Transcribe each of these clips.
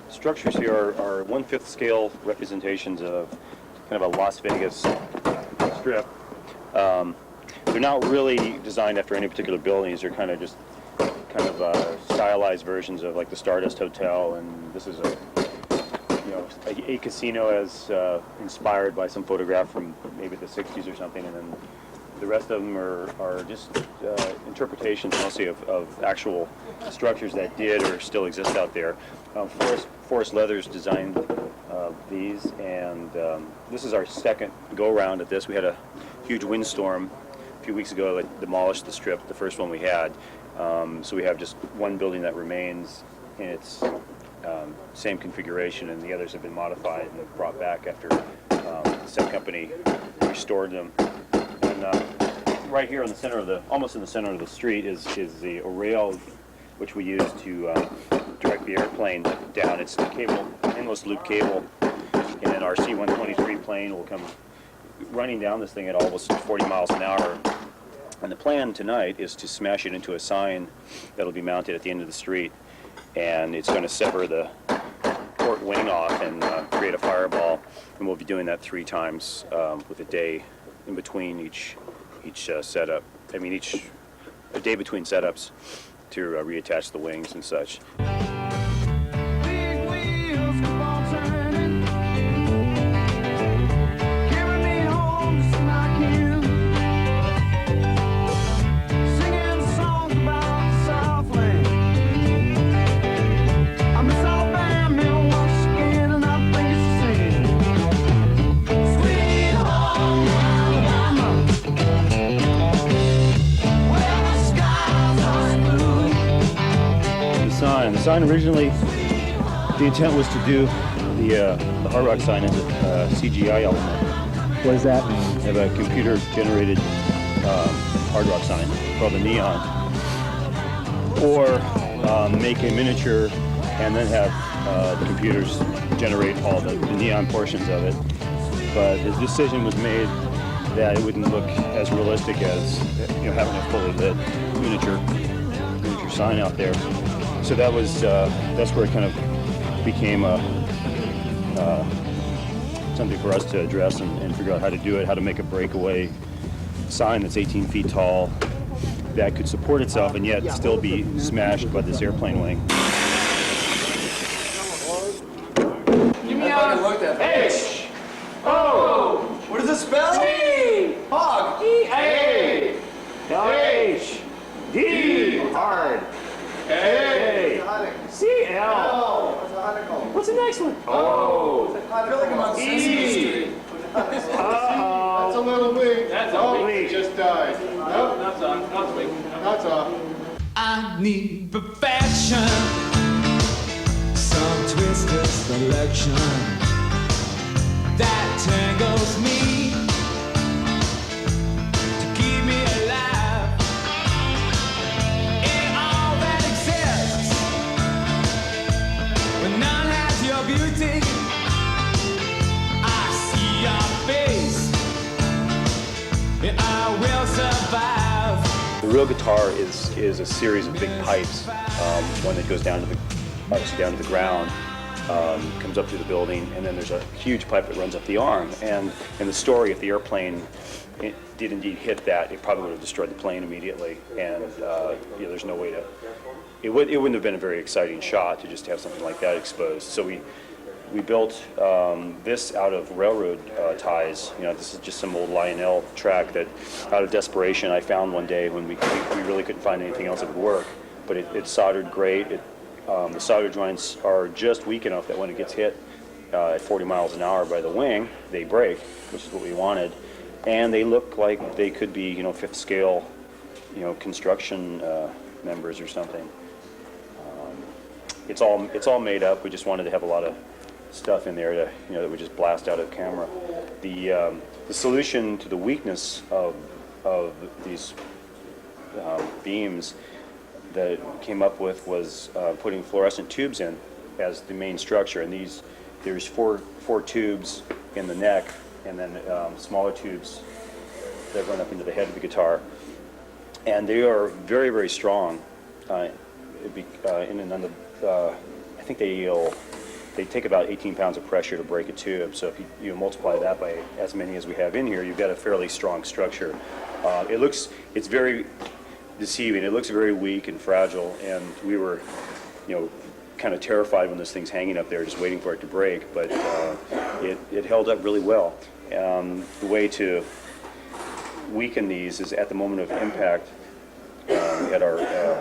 structures here are 1/5 scale representations of kind of a Las Vegas strip. They're not really designed after any particular buildings. They're kind of just stylized versions of like the Stardust Hotel, and this is a casino as inspired by some photograph from maybe the 60s or something, and then the rest of them are just interpretations mostly of actual structures that did or still exist out there. Forrest Leathers designed these, and this is our second go-around at this. We had a huge windstorm a few weeks ago that demolished the strip, the first one we had. So we have just one building that remains in its same configuration, and the others have been modified and brought back after the set company restored them. And right here in the center of almost in the center of the street is the rail which we use to direct the airplane down. It's the cable, endless loop cable, and our C-123 plane will come running down this thing at almost 40 miles an hour. And the plan tonight is to smash it into a sign that'll be mounted at the end of the street, and it's going to sever the port wing off and create a fireball. And we'll be doing that 3 times with a day in between each setup. I mean, a day between setups to reattach the wings and such. The sign originally, the intent was to do the Hard Rock sign as a CGI element. What does that mean? Have a computer-generated Hard Rock sign called the Neon, or make a miniature and then have the computers generate all the neon portions of it. But the decision was made that it wouldn't look as realistic as having a fully lit miniature sign out there. So that's where it kind of became something for us to address and figure out how to do it, how to make a breakaway sign that's 18 feet tall that could support itself and yet still be smashed by this airplane wing. Give me a H. O. What does it spell? T. Hog. A. H. D. Hard. A. C. L. What's the next one? O. I feel like I'm on Sesame Street. That's a little weak. That's a weak. Just died. Nope. That's weak. That's off. I need perfection, some twisted selection that tangles me to keep me alive in all that exists. When none has your beauty, I see your face and I will survive. The real guitar is a series of big pipes, one that goes down to the ground, comes up through the building, and then there's a huge pipe that runs up the arm. And in the story, if the airplane did indeed hit that, it probably would have destroyed the plane immediately. And there's no way to. It wouldn't have been a very exciting shot to just have something like that exposed. So we built this out of railroad ties. This is just some old Lionel track that, out of desperation, I found one day when we really couldn't find anything else that would work. But it soldered great. The solder joints are just weak enough that when it gets hit at 40 miles an hour by the wing, they break, which is what we wanted. And they look like they could be, 5th scale, construction members or something. It's all made up. We just wanted to have a lot of stuff in there to, that would just blast out of camera. The solution to the weakness of these beams that came up with was putting fluorescent tubes in as the main structure, and there's four tubes in the neck, and then smaller tubes that run up into the head of the guitar, and they are very, very strong. In and on the I think they take about 18 pounds of pressure to break a tube. So if you multiply that by as many as we have in here, you've got a fairly strong structure. It's very deceiving. It looks very weak and fragile, and we were, kind of terrified when this thing's hanging up there, just waiting for it to break. But it held up really well. The way to weaken these is at the moment of impact. We had our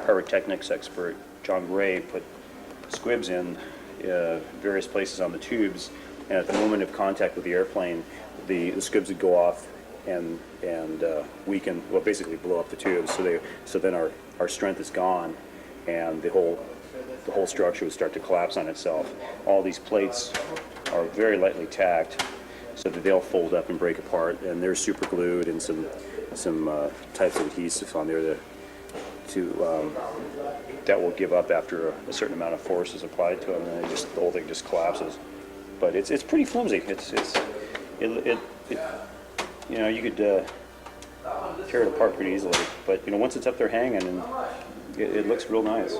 pyrotechnics expert John Gray put squibs in various places on the tubes, and at the moment of contact with the airplane, the squibs would go off and weaken, well, basically blow up the tubes. So then our strength is gone, and the whole structure would start to collapse on itself. All these plates are very lightly tacked, so that they'll fold up and break apart, and they're super glued and some types of adhesive on there that will give up after a certain amount of force is applied to them, and the whole thing just collapses. But it's pretty flimsy. You could tear it apart pretty easily. But once it's up there hanging, and it looks real nice.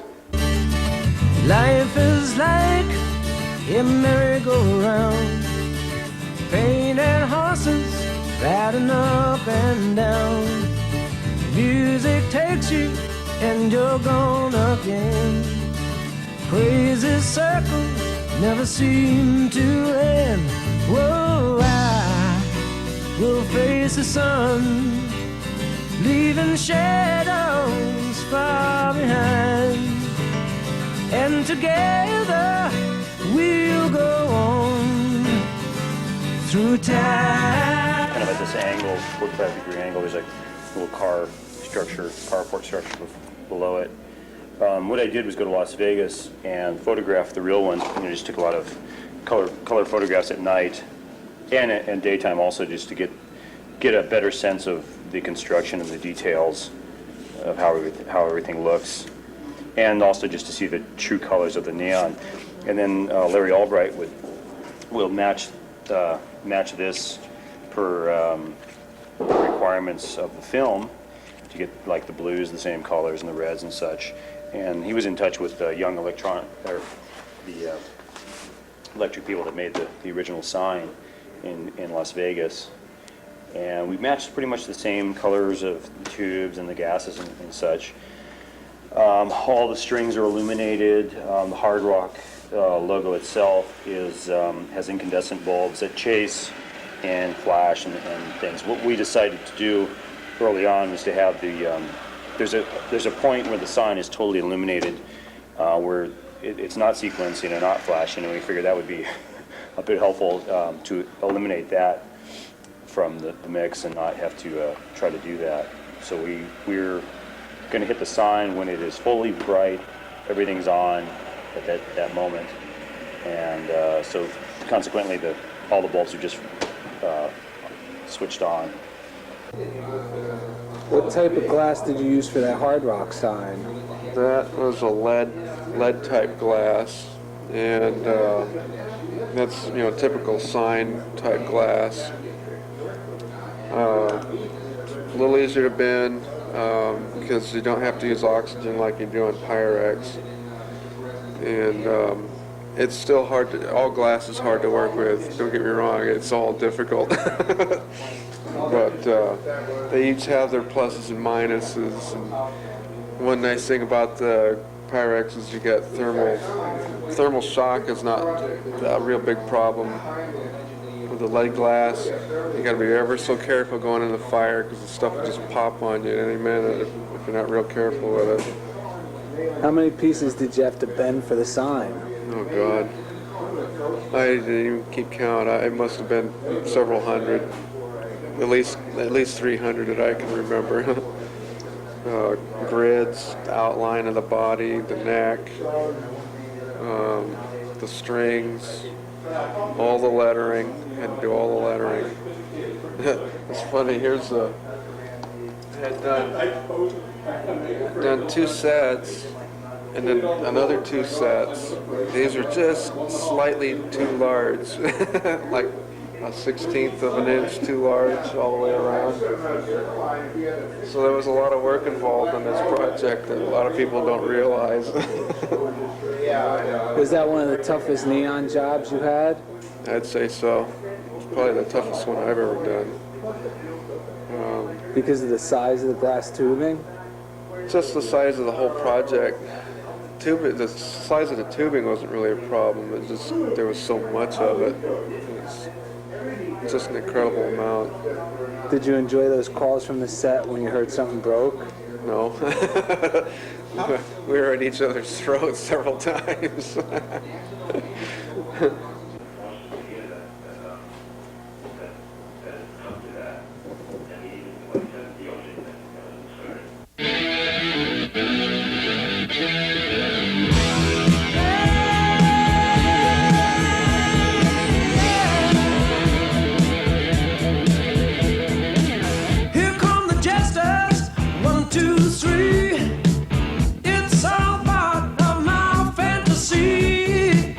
Life is like a merry-go-round, painted horses riding up and down. Music takes you and you're gone again. Crazy circles never seem to end. Whoa, I will face the sun, leaving shadows far behind. And together we'll go on through time. Kind of at this angle, 45-degree angle, there's a little carport structure below it. What I did was go to Las Vegas and photograph the real one. Just took a lot of color photographs at night and daytime also, just to get a better sense of the construction and the details of how everything looks, and also just to see the true colors of the neon. And then Larry Albright will match this per requirements of the film, to get like the blues the same colors and the reds and such. And he was in touch with Young Electron, or the electric people that made the original sign in Las Vegas. And we matched pretty much the same colors of the tubes and the gases and such. All the strings are illuminated. The Hard Rock logo itself has incandescent bulbs that chase and flash and things. What we decided to do early on was to have there's a point where the sign is totally illuminated, where it's not sequencing and not flashing, and we figured that would be a bit helpful to eliminate that from the mix and not have to try to do that. So we're going to hit the sign when it is fully bright, everything's on at that moment, and so consequently all the bulbs are just switched on. What type of glass did you use for that Hard Rock sign? That was a lead type glass, and that's typical sign type glass. A little easier to bend because you don't have to use oxygen like you do on Pyrex, and it's still hard all glass is hard to work with. Don't get me wrong, it's all difficult. But they each have their pluses and minuses. And one nice thing about the Pyrex is you get thermal shock is not a real big problem. With the lead glass, you got to be ever so careful going in the fire, because the stuff will just pop on you at any minute if you're not real careful with it. How many pieces did you have to bend for the sign? Oh God, I didn't even keep count. It must have been several hundred. At least 300 that I can remember. Grids, the outline of the body, the neck, the strings, all the lettering. Had to do all the lettering. It's funny. Here's had done 2 sets, and then another 2 sets. These are just slightly too large, like a 1/16 of an inch too large all the way around. So there was a lot of work involved in this project that a lot of people don't realize. Was that one of the toughest neon jobs you had? I'd say so. It's probably the toughest one I've ever done. Because of the size of the glass tubing? Just the size of the whole project. The size of the tubing wasn't really a problem. It just there was so much of it. It's just an incredible amount. Did you enjoy those calls from the set when you heard something broke? No. We were at each other's throats several times. Here come the jesters, 1, 2, 3. It's all part of my fantasy.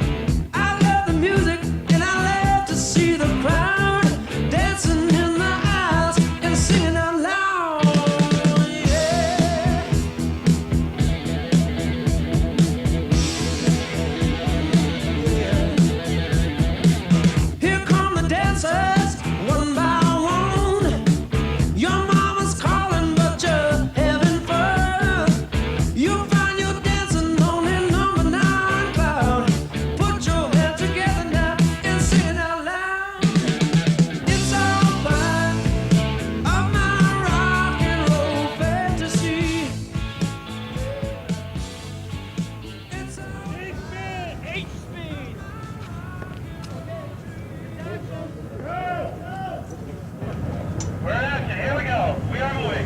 I love the music and I love to see the crowd dancing in the aisles and singing out loud. Yeah. Here come the dancers, one by one. Your mama's calling, but you're having fun. You find you're dancing on that number 9 cloud. Put your hands together now and sing it out loud. It's all part of my rock and roll fantasy. It's all We're action. Here we go. We are moving.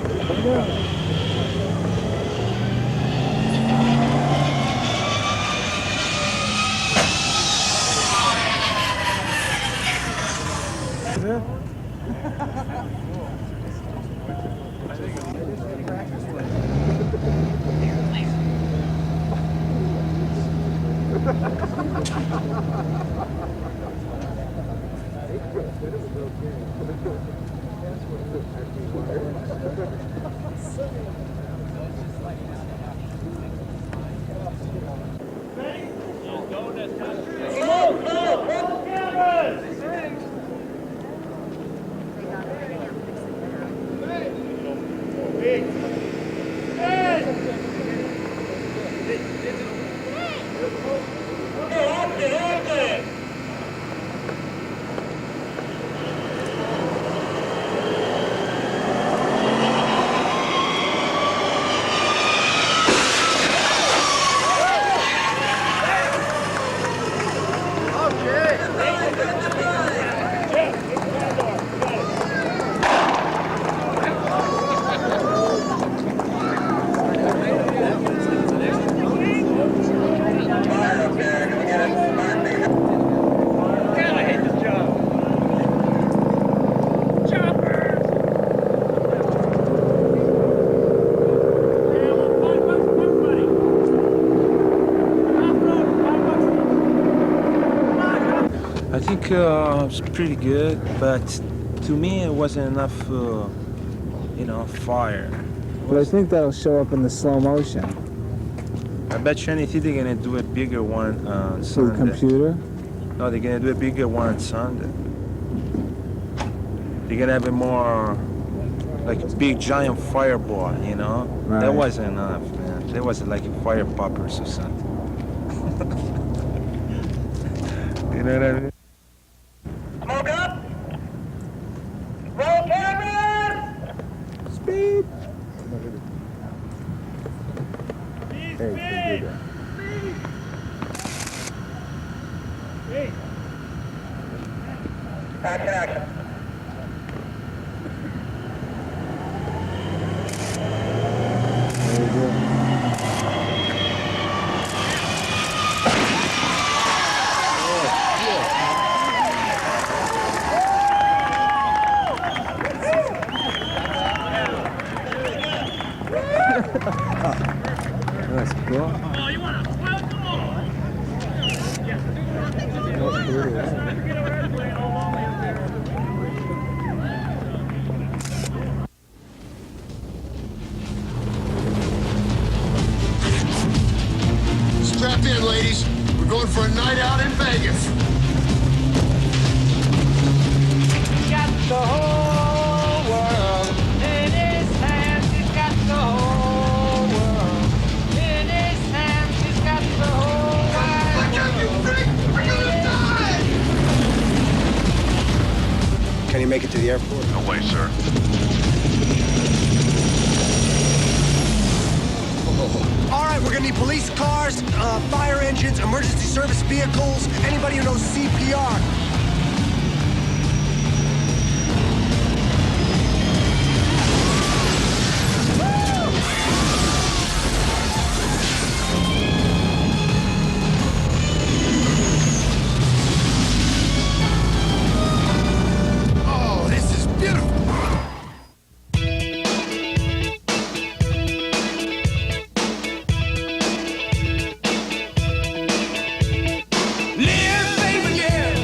I think it's pretty good, but to me it wasn't enough, fire. But I think that'll show up in the slow motion. I bet you anything they're gonna do a bigger one on Through the Sunday. computer? No, they're gonna do a bigger one on Sunday. They're gonna have a more, like a big giant fireball, Right. That wasn't enough, man. That was like a fire poppers or something. You know what I mean? Smoke up. Roll cameras. Speed! Action, action. That's cool. night out in Vegas. Got the whole world in his hands. He's got the whole world in his hands. He's got the whole wide I can't be free. We're gonna die. Can you make it to the airport? No way, sir. All right, we're gonna need police cars, fire engines, emergency service vehicles, anybody who knows CPR. Oh, this is beautiful. live, baby, live.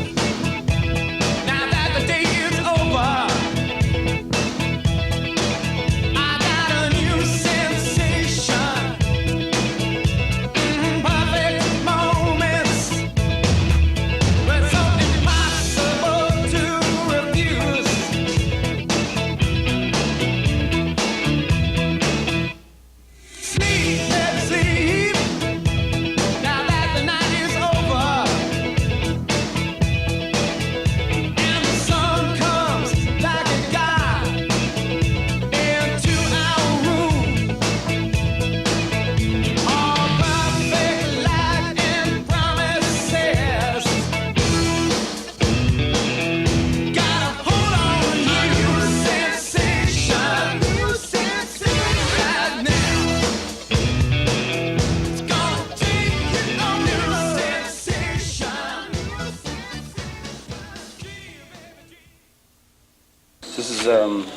Now that the day is over, I got a new sensation. Perfect moments, but so impossible to refuse. Sleep, baby, sleep. Now that the night is over. And the sun comes like a god into our room. All perfect light and promises. Gotta hold on to new sensation. Right now. It's gonna take you on new sensation.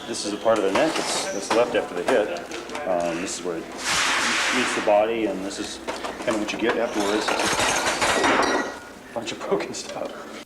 This is a part of the neck that's left after the hit. This is where it meets the body, and this is kind of what you get afterwards. It's a bunch of broken stuff.